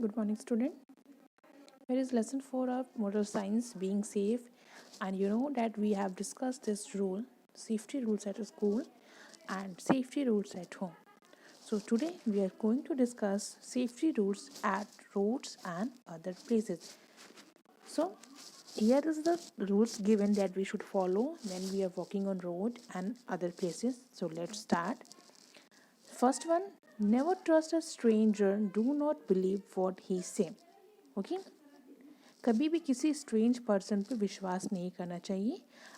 Good morning, student. Here is lesson 4 of motor science, being safe. And you know that we have discussed this rule, safety rules at school and safety rules at home. So today we are going to discuss safety rules at roads and other places. So here is the rules given that we should follow when we are walking on road and other places. So let's start. First one, never trust a stranger. Do not believe what he say. Okay. कभी भी किसी strange person पे विश्वास नहीं करना चाहिए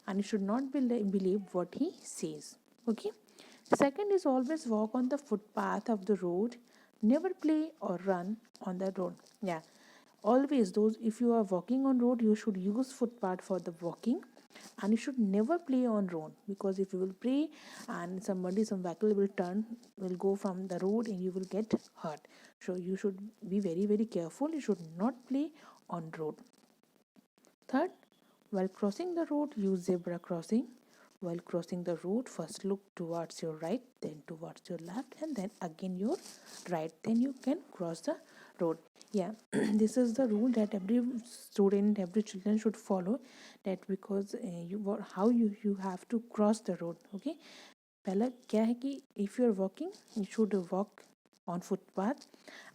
and you should not believe what he says. Okay. Second is always walk on the footpath of the road. Never play और run on the road. Yeah, always those, if you are walking on road, you should use footpath for the walking, and you should never play on road, because if you will play and some vehicle will go from the road and you will get hurt. So you should be very careful. You should not play on road. Third, while crossing the road, use zebra crossing. While crossing the road, first look towards your right, then towards your left, and then again your right. Then you can cross the road. Yeah, this is the rule that every student, every children should follow. That because how you have to cross the road. Okay. पहला क्या है कि if you are walking, you should walk on footpath,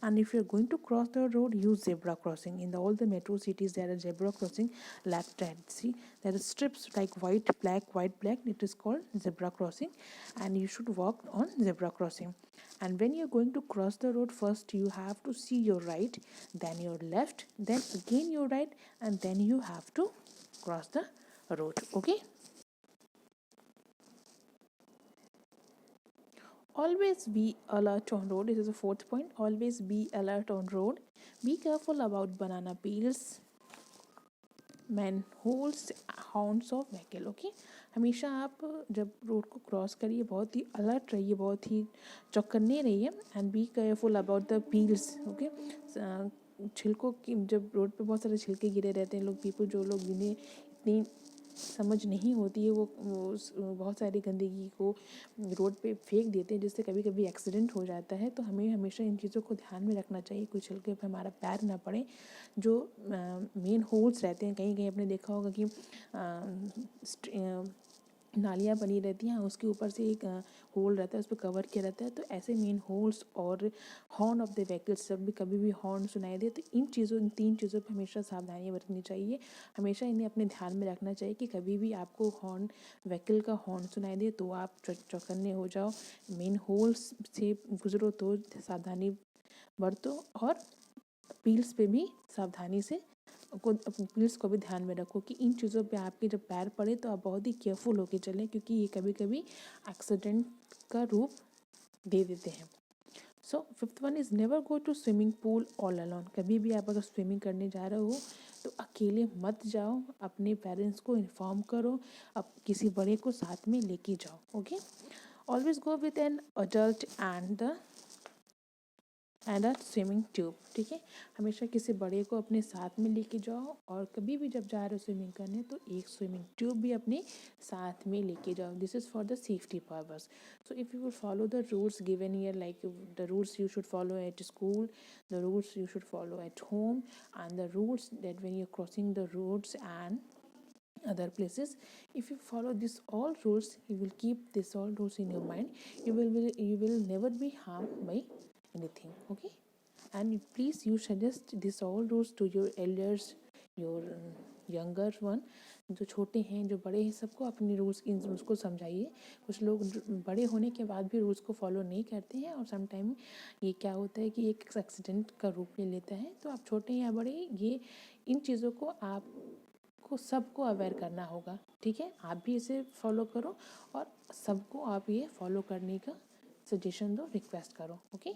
and if you're going to cross the road, use zebra crossing. In all the metro cities there are zebra crossing left hand. See, there are strips like white black, it is called zebra crossing, and you should walk on zebra crossing. And when you're going to cross the road, first you have to see your right, then your left, then again your right, and then you have to cross the road. Okay. Always be alert on road. This is the fourth point. Always be alert on road. Be careful about banana peels, manholes, horns of vehicle. Okay. हमेशा आप जब road को cross करिए बहुत ही alert रहिए, बहुत ही चौकन्ने रहिए. And be careful about the peels. Okay. छिलकों की, जब रोड पे बहुत सारे छिलके गिरे रहते हैं, लोग पीपल जो लोग जिन्हें इतनी समझ नहीं होती है वो बहुत सारी गंदगी को रोड पे फेंक देते हैं, जिससे कभी कभी एक्सीडेंट हो जाता है. तो हमें हमेशा इन चीज़ों को ध्यान में रखना चाहिए, कोई छिलके पे हमारा पैर ना पड़े. जो मेन होल्स रहते हैं, कहीं कहीं आपने देखा होगा कि नालियाँ बनी रहती हैं, उसके ऊपर से एक होल रहता है, उस पर कवर किया रहता है. तो ऐसे मेन होल्स और हॉर्न ऑफ द व्हीकल्स, जब भी कभी भी हॉर्न सुनाई दे, तो इन तीन चीज़ों पर हमेशा सावधानी बरतनी चाहिए. हमेशा इन्हें अपने ध्यान में रखना चाहिए कि कभी भी आपको व्हीकल का हॉर्न सुनाई दे तो आप चौकन्ने हो जाओ. मेन होल्स से गुजरो तो सावधानी बरतो, और पील्स पे भी सावधानी से पील्स को भी ध्यान में रखो कि इन चीज़ों पे आपके जब पैर पड़े तो आप बहुत ही केयरफुल होकर चलें, क्योंकि ये कभी कभी एक्सीडेंट का रूप दे देते हैं. So fifth one is never go to swimming pool all alone. कभी भी आप अगर स्विमिंग करने जा रहे हो तो अकेले मत जाओ. अपने पेरेंट्स को इन्फॉर्म करो, अब किसी बड़े को साथ में लेके जाओ. Okay. Always go with an adult and a swimming tube. ठीक है. हमेशा किसी बड़े को अपने साथ में लेके जाओ, और कभी भी जब जा रहे हो स्विमिंग करने तो एक स्विमिंग ट्यूब भी अपने साथ में लेके जाओ. This is for the safety purpose. So if you will follow the rules given here, like the rules you should follow at school, the rules you should follow at home, and the rules that when you're crossing the roads and other places, if you follow this all rules, you will keep this all rules in your mind, you will never be harmed by anything. Okay. And please you suggest this all rules to your elders, your younger one, जो छोटे हैं जो बड़े हैं, सबको अपने rules, इन rules को समझाइए. कुछ लोग बड़े होने के बाद भी रूल्स को फॉलो नहीं करते हैं, और समटाइम ये क्या होता है कि एक एक्सीडेंट का रूप ले लेता है. तो आप छोटे या बड़े, ये इन चीज़ों को आपको सबको अवेयर करना होगा. ठीक है. आप भी इसे फॉलो करो, और सबको आप ये फॉलो करने का सजेशन दो, रिक्वेस्ट करो. ओके.